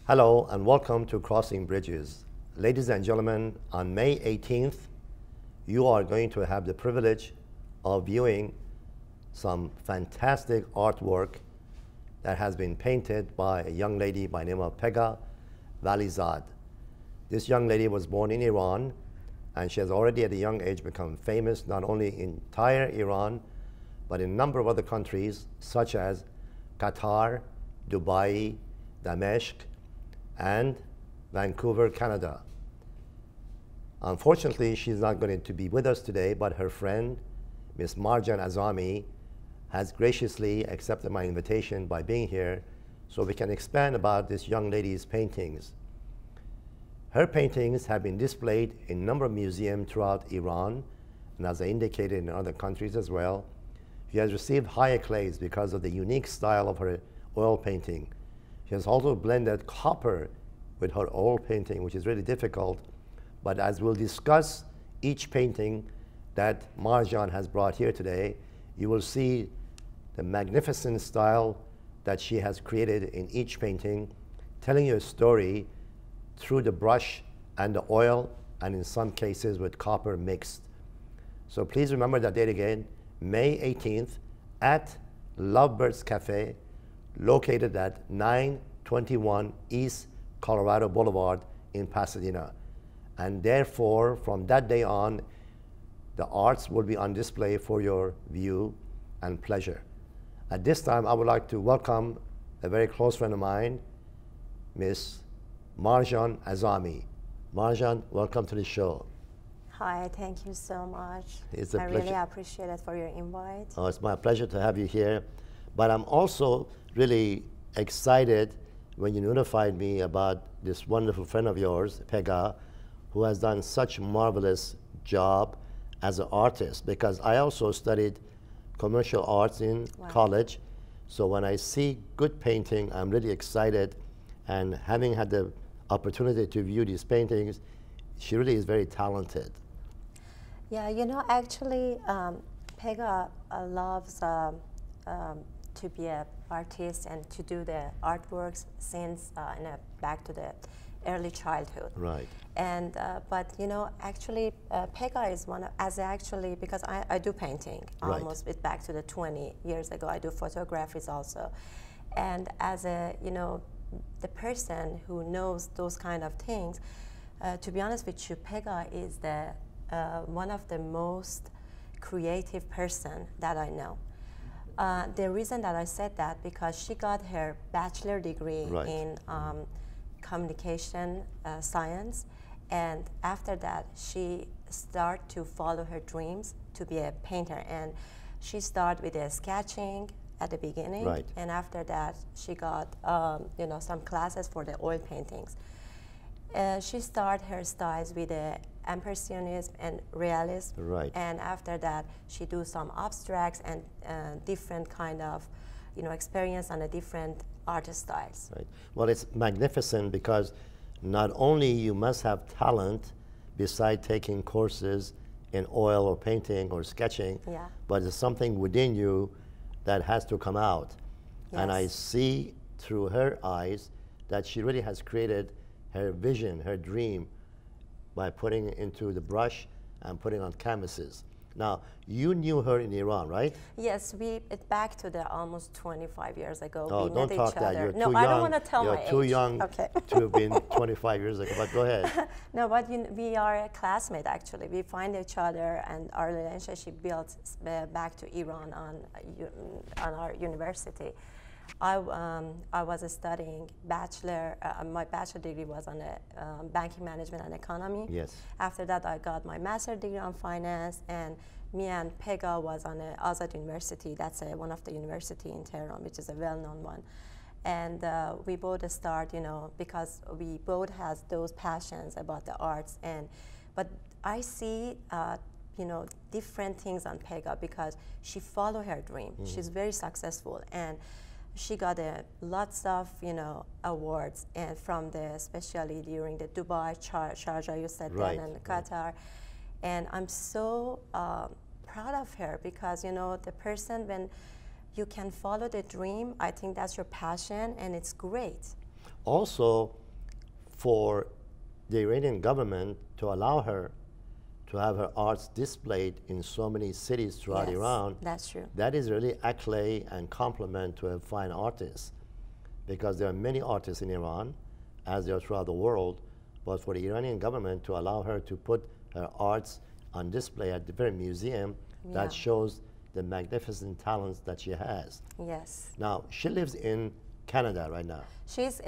Hello and welcome to Crossing Bridges. Ladies and gentlemen, on May 18th, you are going to have the privilege of viewing some fantastic artwork that has been painted by a young lady by the name of Pegah, Valizad. This young lady was born in Iran, and she has already at a young age become famous not only in entire Iran, but in a number of other countries such as Qatar, Dubai, Damascus, and Vancouver, Canada. Unfortunately, she's not going to be with us today, but her friend, Miss Marjan Azami, has graciously accepted my invitation by being here so we can expand about this young lady's paintings. Her paintings have been displayed in a number of museums throughout Iran, and as I indicated, in other countries as well. She has received high accolades because of the unique style of her oil painting. She has also blended copper with her oil painting, which is really difficult. But as we'll discuss each painting that Marjan has brought here today, you will see the magnificent style that she has created in each painting, telling you a story through the brush and the oil, and in some cases with copper mixed. So please remember that date again, May 18th at Lovebirds Cafe, located at 921 East Colorado Boulevard in Pasadena. And therefore, from that day on, the arts will be on display for your view and pleasure. At this time, I would like to welcome a very close friend of mine, Miss Marjan Azami. Marjan, welcome to the show. Hi, thank you so much. It's a I pleasure. really appreciate it for your invite. Oh, it's my pleasure to have you here. But I'm also really excited when you notified me about this wonderful friend of yours, Peghah, who has done such a marvelous job as an artist, because I also studied commercial arts in college. So when I see good painting, I'm really excited. And having had the opportunity to view these paintings, she really is very talented. Yeah, you know, actually, Peghah loves to be an artist and to do the artworks since back to the early childhood. Right. And but you know, actually, Peghah is one of, because I do painting almost back to the 20 years ago. I do photographies also, and as a the person who knows those kind of things, to be honest with you, Peghah is the one of the most creative person that I know. The reason that I said that, because she got her bachelor degree in communication science, and after that she started to follow her dreams to be a painter, and she started with the sketching at the beginning, and after that she got some classes for the oil paintings. She started her styles with the impressionism and realism, and after that she do some abstracts and different kind of experience on a different art styles. Well, it's magnificent because not only you must have talent beside taking courses in oil or painting or sketching, but it's something within you that has to come out. And I see through her eyes that she really has created her vision, her dream, by putting it into the brush and putting on canvases. Now, you knew her in Iran, right? Yes, back to the almost 25 years ago. Oh, we don't met talk each that. other. You're too no, young. I don't want to tell my age. You're too young to have been 25 years ago, but go ahead. No, but we are a classmate, actually. We find each other, and our relationship built back to Iran on our university. I was studying bachelor, my bachelor degree was on banking management and economy. Yes. After that, I got my master degree on finance, and me and Peghah was on Azad University. That's one of the university in Tehran, which is a well-known one. And we both start, because we both has those passions about the arts. But I see, different things on Peghah because she followed her dream. She's very successful, and she got lots of awards, and especially during the Dubai, Sharjah, you said then, and Qatar. And I'm so proud of her because the person, when you can follow the dream, I think that's your passion, and it's great. Also, for the Iranian government to allow her to have her arts displayed in so many cities throughout Yes, Iran, that's true. that is really accolade and compliment to a fine artist, because there are many artists in Iran, as there are throughout the world, but for the Iranian government to allow her to put her arts on display at the very museum, Yeah. that shows the magnificent talents that she has. Yes. Now, she lives in Canada right now. She's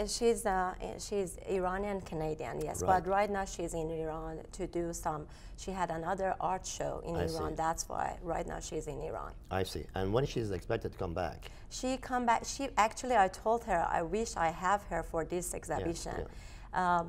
Iranian Canadian, yes, Right. but right now she's in Iran to do some. She had another art show in I Iran. see. That's why right now she's in Iran. I see. And when she's expected to come back? She come back. She actually, I told her I wish I have her for this exhibition. yeah.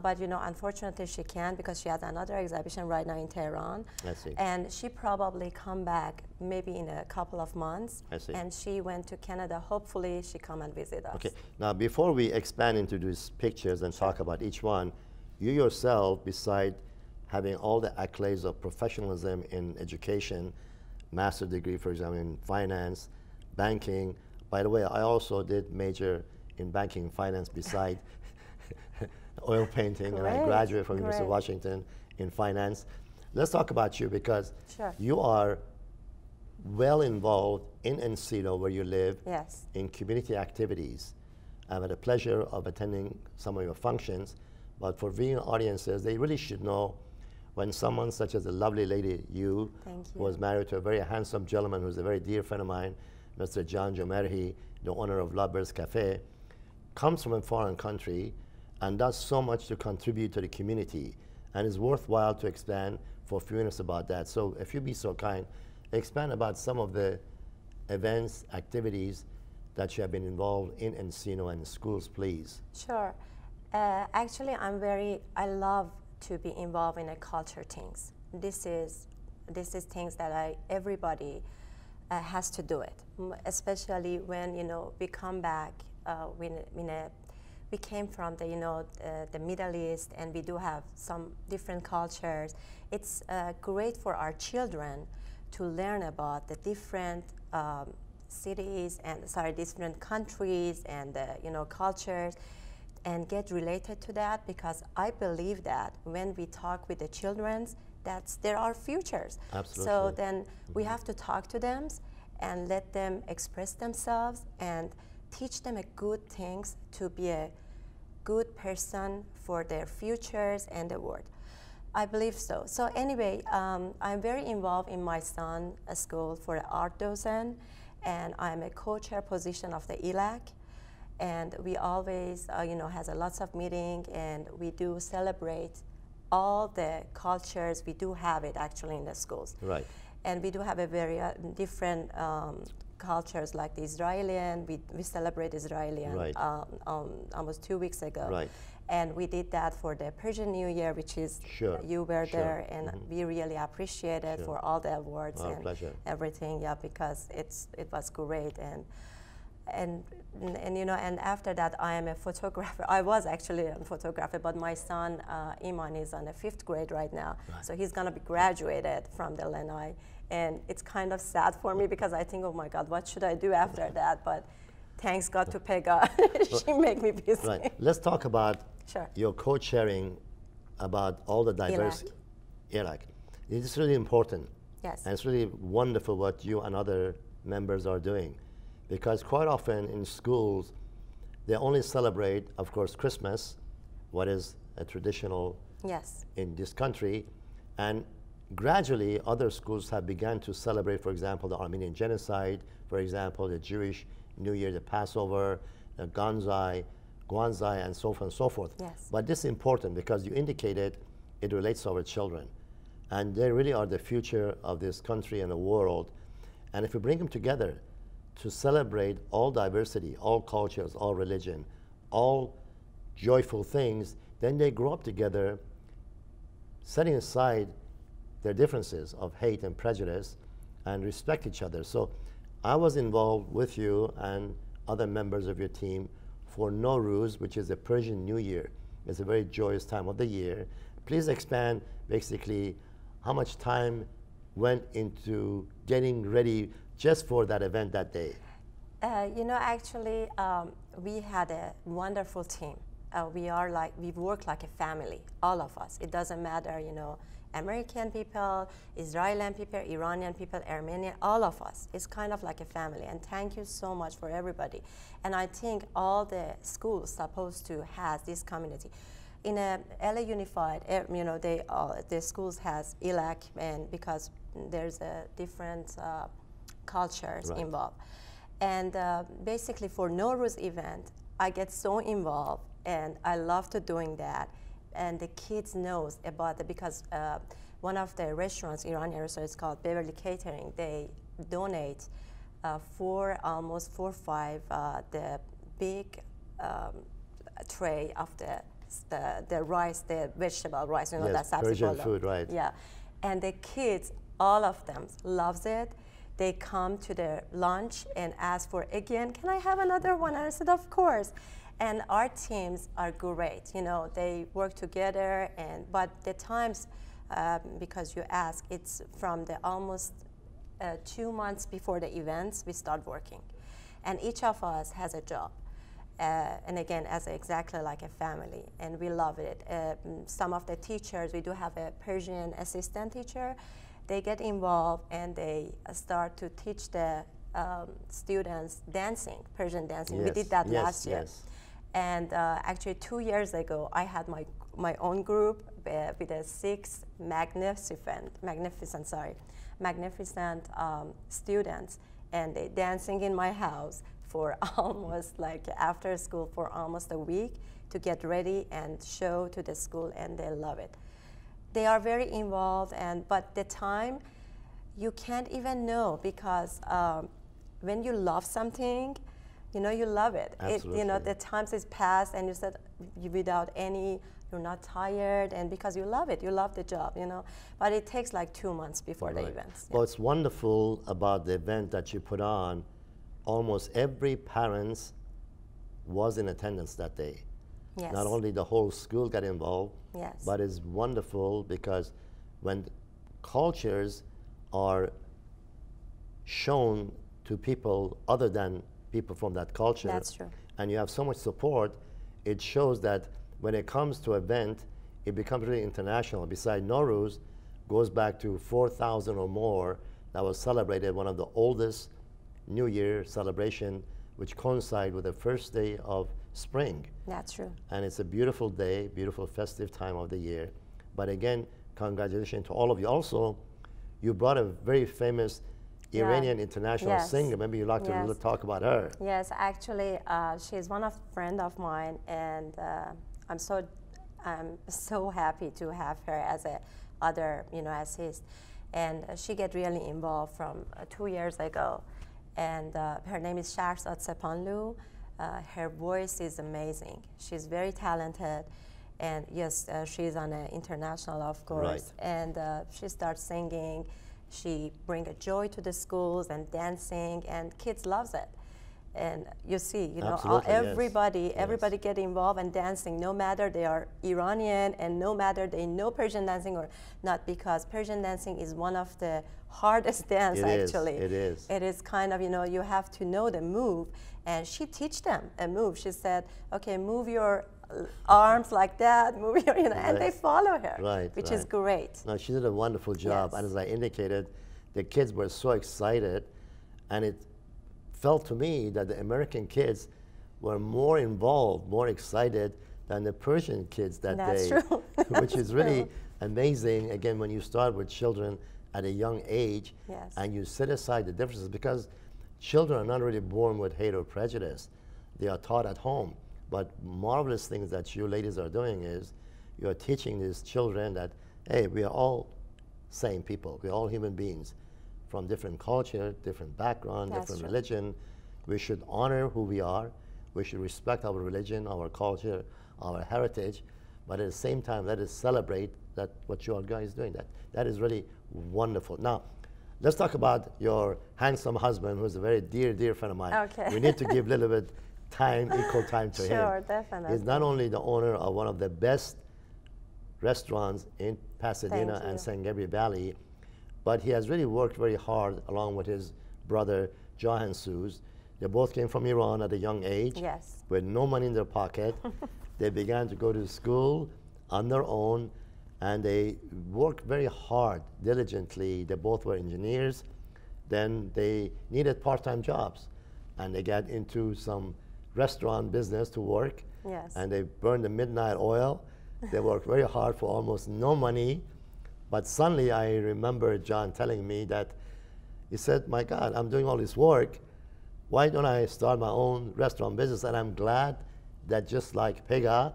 But you know, unfortunately, she can't because she has another exhibition right now in Tehran. I see. And she probably come back maybe in a couple of months. I see. And she went to Canada. Hopefully, she come and visit us. Okay. Now, before we expand into these pictures and talk about each one, you yourself, beside having all the accolades of professionalism in education, master's degree, for example, in finance, banking. By the way, I also did major in banking and finance beside oil painting, and I Great, graduated from University of great. Washington in finance. Let's talk about you, because Sure. you are well involved in Encino, where you live, Yes. in community activities. I've had the pleasure of attending some of your functions, but for viewing audiences, they really should know when someone such as the lovely lady, you, Thank who you. was married to a very handsome gentleman who's a very dear friend of mine, Mr. John Jomerhi, the owner of Lovebirds Cafe, comes from a foreign country and does so much to contribute to the community, and it's worthwhile to expand for a few minutes about that. So if you'd be so kind, expand about some of the events, activities that you have been involved in Encino and schools, please. Sure. Actually, I love to be involved in a culture things. This is things that everybody has to do it, especially when, you know, we come back, we came from the Middle East, and we do have some different cultures. It's great for our children to learn about the different different countries and cultures, and get related to that, because I believe that when we talk with the children, they're our futures. Absolutely. So then we have to talk to them and let them express themselves and teach them good things to be a good person for their futures and the world. I believe so. So anyway, I'm very involved in my son's school for an art docent, and I'm a co-chair position of the ELAC. And we always, has a lots of meeting, and we do celebrate all the cultures. We do have it actually in the schools. Right. And we do have a very different cultures, like the Israeli. We celebrate Israeli Right. Almost 2 weeks ago. Right. And we did that for the Persian New Year, which is Sure. you were Sure. there, and we really appreciate it Sure. for all the awards Our and pleasure. everything. Yeah, because it was great. And after that, I am a photographer. I was actually a photographer, but my son Iman is on the 5th grade right now, Right. so he's gonna be graduated from the Lenai, and it's kind of sad for me because I think, oh my God, what should I do after that? But thanks God to Pegah, she make me busy. Right. Let's talk about Sure. your co-chairing about all the diverse Iraq. It's really important. Yes. And it's really wonderful what you and other members are doing, because quite often in schools, they only celebrate, of course, Christmas, what is a traditional Yes. in this country, and gradually other schools have begun to celebrate, for example, the Armenian genocide, for example, the Jewish New Year, the Passover, the Gwanzai, and so forth and so forth. Yes. But this is important because you indicated it relates to our children, and they really are the future of this country and the world. And if we bring them together to celebrate all diversity, all cultures, all religion, all joyful things, then they grow up together, setting aside their differences of hate and prejudice, and respect each other. So I was involved with you and other members of your team for Nowruz, which is the Persian New Year. It's a very joyous time of the year. Please expand basically how much time went into getting ready just for that event that day. Actually, we had a wonderful team. we work like a family, all of us. It doesn't matter, you know, American people, Israeli people, Iranian people, Armenian, all of us. It's kind of like a family. And thank you so much for everybody. And I think all the schools supposed to have this community. In a LA Unified, you know, the schools has ELAC, and because there's a different cultures involved. And basically for Nowruz event, I get so involved, and I love to doing that. And the kids knows about it because one of the restaurants, Iranian restaurants called Beverly Catering, they donate almost 4 or 5 the big tray of the rice, the vegetable rice, you know, yes, that's Persian food, right? Yeah, and the kids, all of them loves it. They come to their lunch and ask for, again, can I have another one? And I said, of course. And our teams are great, you know, they work together, but the times, because you ask, it's from the almost 2 months before the events, we start working. And each of us has a job. And again, as exactly like a family, and we love it. Some of the teachers, we do have a Persian assistant teacher, they get involved and they start to teach the students dancing, Persian dancing. Yes, we did that yes, last year. yes. And actually 2 years ago, I had my own group with a 6 magnificent students, and they dancing in my house for almost like after school for almost a week to get ready and show to the school, and they love it. They are very involved, but the time you can't even know, because when you love something, you know, you love it. You know, the times is past, and you said without any, you're not tired, and because you love it, you love the job, you know. But it takes like 2 months before the events. Well, it's wonderful about the event that you put on. Almost every parent was in attendance that day. Yes. Not only the whole school got involved, yes, but it's wonderful because when cultures are shown to people other than people from that culture, that's true, and you have so much support, it shows that when it comes to event, it becomes really international. Besides Nowruz, goes back to 4,000 or more that was celebrated, one of the oldest New Year celebration, which coincide with the first day of spring. that's true. And it's a beautiful day, beautiful festive time of the year. But again, congratulations to all of you. Also, you brought a very famous Iranian international singer. Maybe you'd like to talk about her. Yes, actually, she's one of friend of mine, and I'm so happy to have her as a other, you know, assist. And she get really involved from 2 years ago. And her name is Shahrzad Sepanlu. Her voice is amazing. She's very talented, and yes, she's on an international, of course. Right. And she starts singing. She brings a joy to the schools and dancing, and kids loves it. And you see, you know, everybody get involved and dancing, no matter they are Iranian and no matter they know Persian dancing or not, because Persian dancing is one of the hardest dance actually. It is. It is kind of, you know, you have to know the move, and she teach them a move. She said, okay, move your arms like that, move your, you know, and they follow her, which is great. No, she did a wonderful job, and as I indicated, the kids were so excited, and it felt to me that the American kids were more involved, more excited than the Persian kids that day. That's true. Which is really amazing, again, when you start with children at a young age, and you set aside the differences, because children are not really born with hate or prejudice. They are taught at home. But marvelous things that you ladies are doing is you're teaching these children that, hey, we are all same people. We're all human beings from different culture, different background, different religion. We should honor who we are. We should respect our religion, our culture, our heritage. But at the same time, let us celebrate that what you all guys doing. That is really wonderful. Now, let's talk about your handsome husband, who's a very dear, dear friend of mine. Okay. We need to give a little bit time, equal time to him. Sure, definitely. He's not only the owner of one of the best restaurants in Pasadena and San Gabriel Valley, but he has really worked very hard along with his brother, Johan Suz. They both came from Iran at a young age with no money in their pocket. They began to go to school on their own, and they worked very hard, diligently. They both were engineers. Then they needed part-time jobs, and they got into some restaurant business to work. Yes. And they burned the midnight oil. They worked very hard for almost no money. But suddenly I remember John telling me that he said, my God, I'm doing all this work. Why don't I start my own restaurant business? And I'm glad that just like Pegah,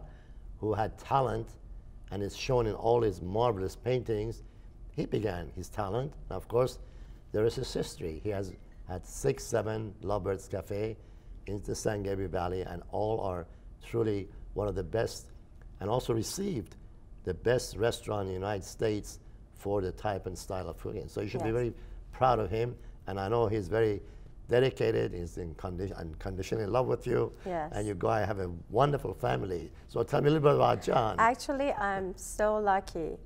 who had talent and is shown in all his marvelous paintings, he began his talent. And of course, there is his history. He has had 6, 7 Lovebirds Cafe in the San Gabriel Valley, and all are truly one of the best, and also received the best restaurant in the United States for the type and style of cooking. So you should be very proud of him, and I know he's very dedicated, he's unconditionally in love with you, and you guys have a wonderful family. So tell me a little bit about John. Actually, I'm so lucky,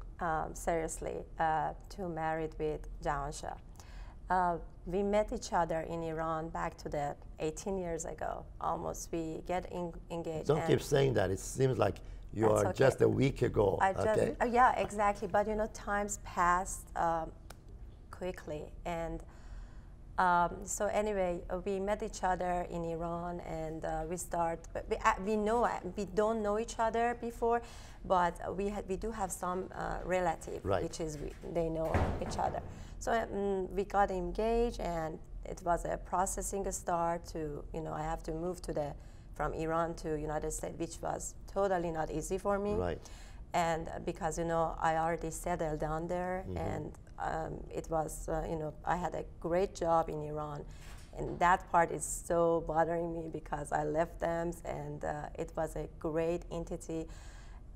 seriously, to married with Jahansha. We met each other in Iran back to the 18 years ago, almost. We get engaged. Don't keep saying that. It seems like you are just a week ago. Yeah, exactly. But you know, times passed quickly, and so anyway, we met each other in Iran, and we don't know each other before, but we do have some relative, which is they know each other. So we got engaged, and it was a processing start to, you know, I have to move from Iran to United States, which was totally not easy for me. Right. And because, you know, I already settled down there, and it was, you know, I had a great job in Iran. And that part is so bothering me because I left them, and it was a great entity.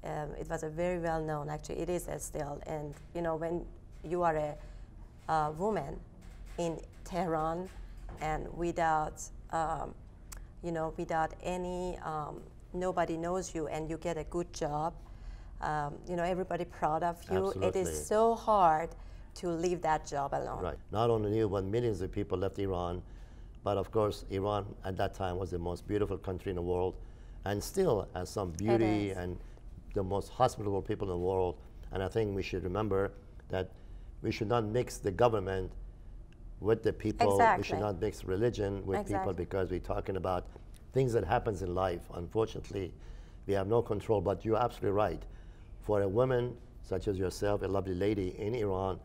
It was a very well known, actually, it is still. And, you know, when you are a woman in Tehran, and without, you know, without any, nobody knows you, and you get a good job, you know, everybody proud of you. Absolutely. It is so hard to leave that job alone. Right. Not only you, but millions of people left Iran, but of course, Iran at that time was the most beautiful country in the world, and still has some beauty and the most hospitable people in the world. And I think we should remember that we should not mix the government with the people. Exactly. We should not mix religion with people, because we're talking about things that happens in life. Unfortunately, we have no control, but you're absolutely right. For a woman such as yourself, a lovely lady in Iran,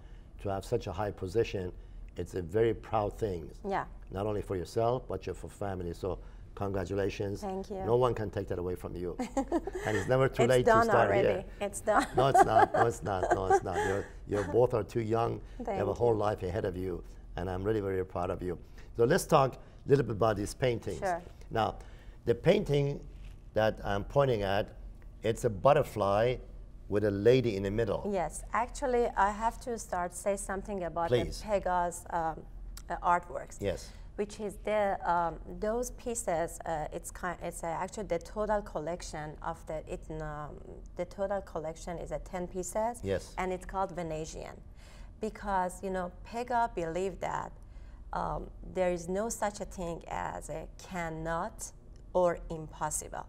to have such a high position, it's a very proud thing. Yeah. Not only for yourself, but for family. So congratulations. Thank you. No one can take that away from you. And it's never too late to start here. It's done. No, it's not. No, it's not. No, it's not. You're both are too young. You have a whole life ahead of you, and I'm really very proud of you. So let's talk a little bit about these paintings. Sure. Now, the painting that I'm pointing at, it's a butterfly with a lady in the middle. Yes, actually, I have to say something about the Peghah's artworks. Yes. Which is those pieces. It's actually the total collection of the total collection is 10 pieces. Yes. And it's called Venetian, because, you know, Pegah believed that there is no such a thing as a cannot or impossible.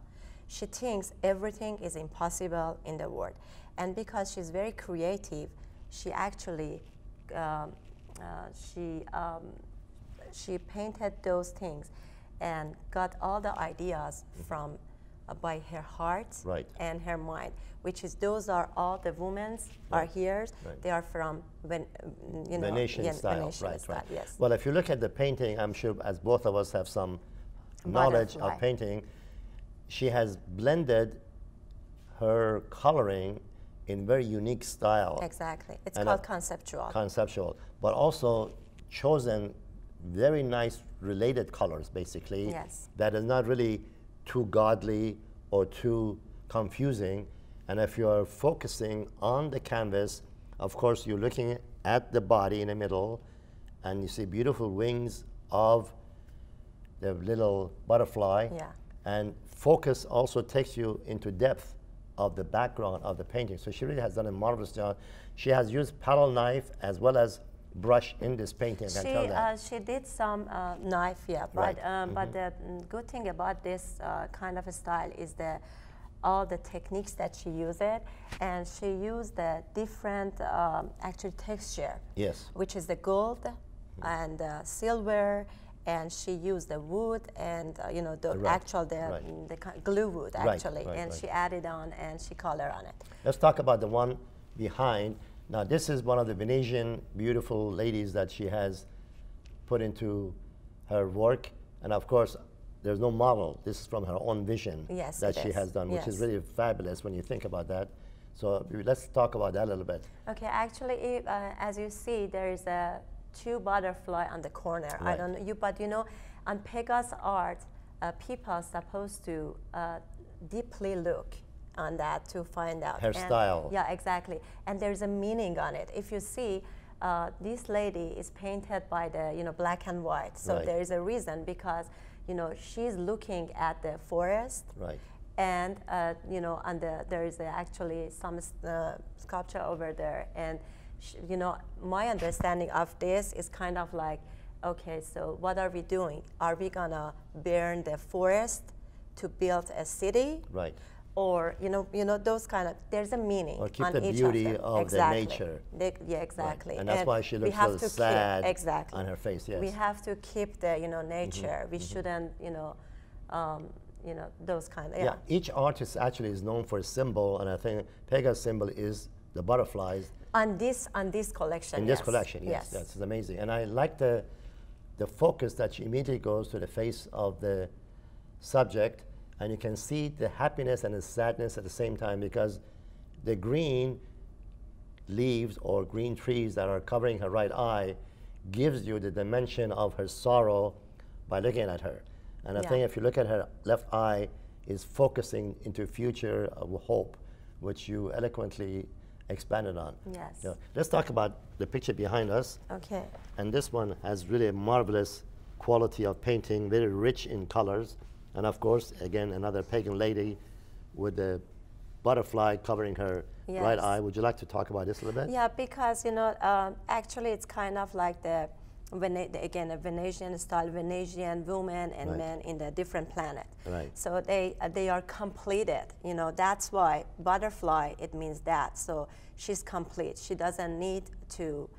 She thinks everything is impossible in the world. And because she's very creative, she actually, she painted those things and got all the ideas from, by her heart and her mind, which is, those are all the women's are here. They are from, you know, Venetian style. Venetian style, yes. Well, if you look at the painting, I'm sure, as both of us have some knowledge of painting, she has blended her coloring in very unique style. Exactly. It's called conceptual. Conceptual, but also chosen very nice related colors, basically. Yes. That is not really too godly or too confusing. And if you're focusing on the canvas, of course, you're looking at the body in the middle, and you see beautiful wings of the little butterfly. Yeah. And focus also takes you into depth of the background of the painting. So she really has done a marvelous job. She has used paddle knife as well as brush in this painting. I can tell that. She did some knife, yeah, but the good thing about this kind of a style is all the techniques that she used, and she used the different actually texture. Yes. Which is the gold and silver, and she used the wood and you know the actual the glue wood actually, and she added on and she colored on it. Let's talk about the one behind. Now this is one of the Venetian beautiful ladies that she has put into her work, and of course there's no model. This is from her own vision that she has done, which is really fabulous when you think about that. So let's talk about that a little bit. Okay, actually, as you see, there is a 2 butterfly on the corner. I don't know you, but you know, on Pegah's art, people are supposed to deeply look on that to find out her style. Yeah, exactly. And there's a meaning on it. If you see, this lady is painted by the black and white. So there is a reason, because she's looking at the forest. Right. And on there is actually some sculpture over there, and my understanding of this is kind of like, okay, so what are we doing? Are we gonna burn the forest to build a city? Right. Or those kind of, there's a meaning or keep on the each beauty of the nature. Yeah, exactly. Right. And that's why she looks so sad on her face. Yes. We have to keep the nature. We shouldn't those kind of Each artist actually is known for a symbol, and I think Pegah's symbol is the butterflies. On this collection. In this collection, yes. That's amazing. And I like the focus that she immediately goes to the face of the subject, and you can see the happiness and the sadness at the same time, because the green leaves or green trees that are covering her right eye gives you the dimension of her sorrow by looking at her. And I think if you look at her left eye, is focusing into future of hope, which you eloquently expanded on. Yes. Let's talk about the picture behind us. Okay. And this one has really a marvelous quality of painting, very rich in colors. And of course, again, another pagan lady with the butterfly covering her right eye. Would you like to talk about this a little bit? Yeah, because actually it's kind of like again, a Venetian style, Venetian women and men in the different planet. Right. So they are completed. That's why butterfly, it means that. So she's complete. She doesn't need to,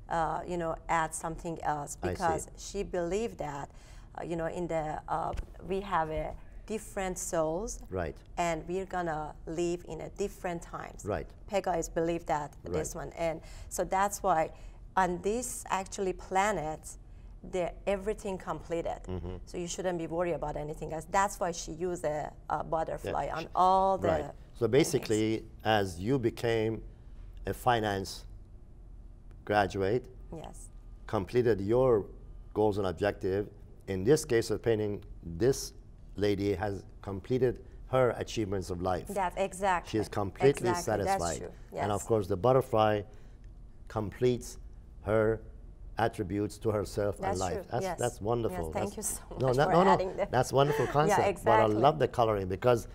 add something else, because she believed that, we have a different souls. Right. And we're gonna live in a different times. Right. Pegah is believed that this one, and so that's why. On this actually planet, they're everything completed. So you shouldn't be worried about anything else. That's why she used a butterfly on all the. Right. So basically, as you became a finance graduate, completed your goals and objective. In this case of painting, this lady has completed her achievements of life. That's exactly. She is completely satisfied. That's true. Yes. And of course, the butterfly completes her attributes to herself and life. True. That's wonderful. Yes, thank you so much for adding that. That's wonderful concept. Yeah, exactly. But I love the coloring, because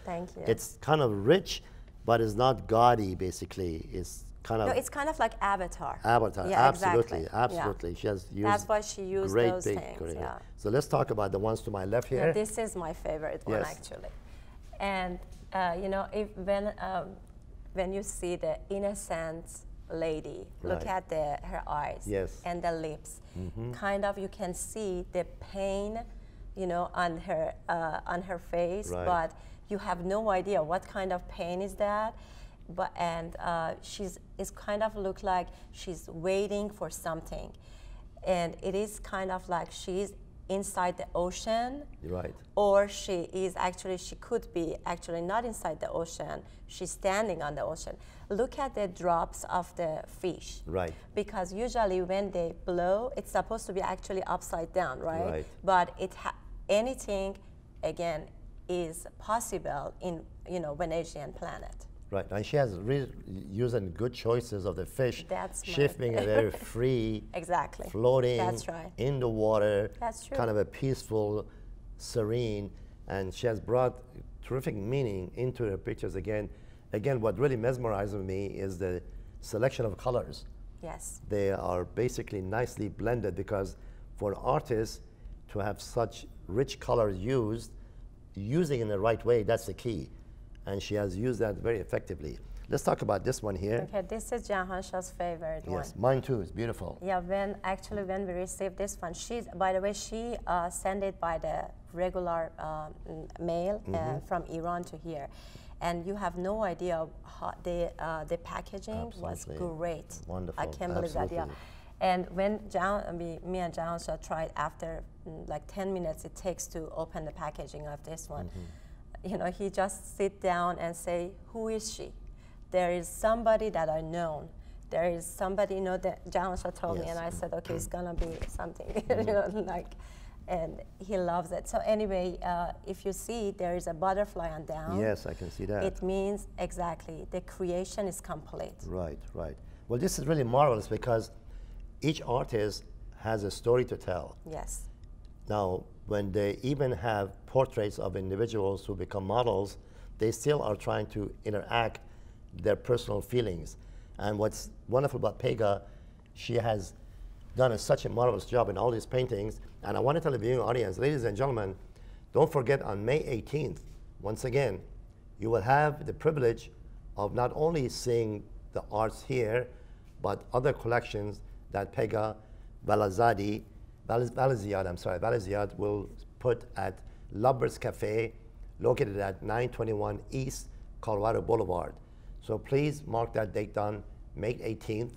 it's kind of rich, but it's not gaudy. Basically, it's kind of. No, it's kind of like Avatar. Avatar. Yeah, absolutely, absolutely. She has used. That's why she used great those big things. Yeah. So let's talk about the ones to my left here. Yeah, this is my favorite one actually, and when you see the innocent lady, look at her eyes and the lips. Kind of you can see the pain, on her face, but you have no idea what kind of pain is that. But it's kind of look like she's waiting for something, and it is kind of like she's inside the ocean, or she could be actually not inside the ocean. She's standing on the ocean. Look at the drops of the fish, because usually when they blow, it's supposed to be actually upside down, but anything again is possible in Venetian planet. Right, and she has using good choices of the fish, shifting very free, floating in the water, kind of a peaceful, serene, and she has brought terrific meaning into her pictures again. Again, what really mesmerizes me is the selection of colors. They are basically nicely blended, because for an artist to have such rich colors using in the right way, that's the key. and she has used that very effectively. Let's talk about this one here. Okay, this is Jahansha's favorite one. Yes, mine too. It's beautiful. Yeah, when we received this one, by the way, she sent it by the regular mail from Iran to here. And you have no idea how the packaging was great. Wonderful. I can't believe that, yeah. And when me and Jahansha tried, after like 10 minutes it takes to open the packaging of this one, you know, he just sit down and say, who is she? There is somebody that I know. There is somebody, you know, that Jahansha told me, and I said, okay, it's gonna be something, you know, like, and he loves it. So anyway, if you see, there is a butterfly on down. Yes, I can see that. It means exactly, the creation is complete. Right, right. Well, this is really marvelous because each artist has a story to tell. Yes. Now, when they even have portraits of individuals who become models, they still are trying to interact their personal feelings. And what's wonderful about Pegah, she has done such a marvelous job in all these paintings. And I want to tell the viewing audience, ladies and gentlemen, don't forget on May 18th, once again, you will have the privilege of not only seeing the arts here, but other collections that Pegah Valizad will put at Lovebirds Cafe, located at 921 East Colorado Boulevard. So please mark that date down, May 18th.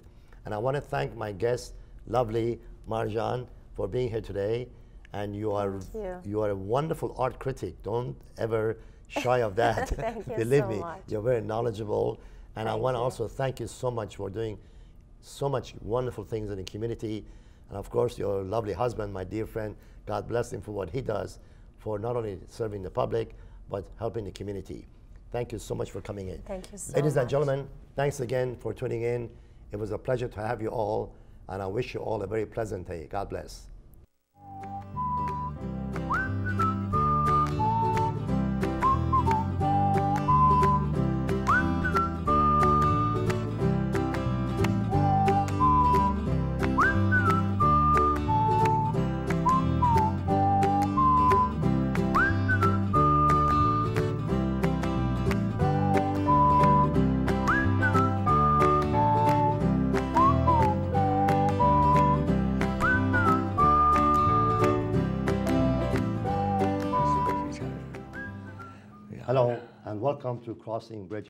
And I want to thank my guest, lovely Marjan, for being here today. And you are a wonderful art critic. Don't ever shy of that. Thank you Believe so me, much. you're very knowledgeable. And I want to you. also thank you so much for doing so much wonderful things in the community. And of course, your lovely husband, my dear friend, God bless him for what he does, for not only serving the public, but helping the community. Thank you so much for coming in. Thank you so much. Ladies and gentlemen, thanks again for tuning in. It was a pleasure to have you all, and I wish you all a very pleasant day. God bless. Hello, and welcome to Crossing Bridge.